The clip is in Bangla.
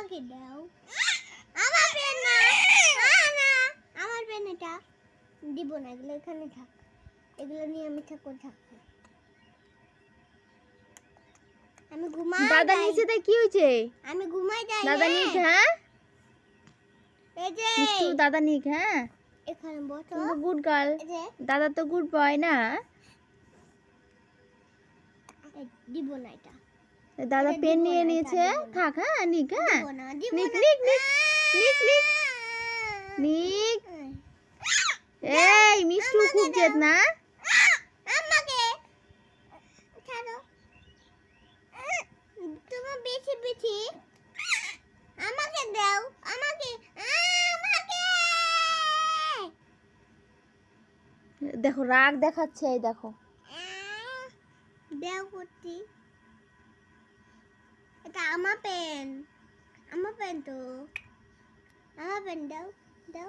আমাকে দাও। আমার পেন না, না আমার পেন এটা দিব না, এগুলো এখানে থাক, এগুলো নিয়ে আমি থাকবো। আমি ঘুমাই। দাদা নিচে তাই কি হয়েছে? আমি ঘুমাই যাই। দাদা নিক, হ্যাঁ এই যে মিষ্টু দাদা নিক, হ্যাঁ এখানে বসো। তুমি তো গুড গার্ল, এই যে দাদা তো গুড বয় না। দিব না এটা, দাদা এটা পেন দিব নিয়ে না, নিয়েছে, এটা দিব না। থাক, হ্যাঁ নিক, হ্যাঁ দিব না, দিব নিক না। নিক নিক নিক নিক নিক। এই মিষ্টু আমাকে খুব জেদ দাও। না। আমাকে ছাড়ো, তোমার বেশি বেশি। আমাকে দাও, আমাকে আমাকে দেখো রাগ দেখাচ্ছে, এই দেখো। দাও করছি। এটা আমার পেন, আমার পেন তো, আমার পেন দাও দাও।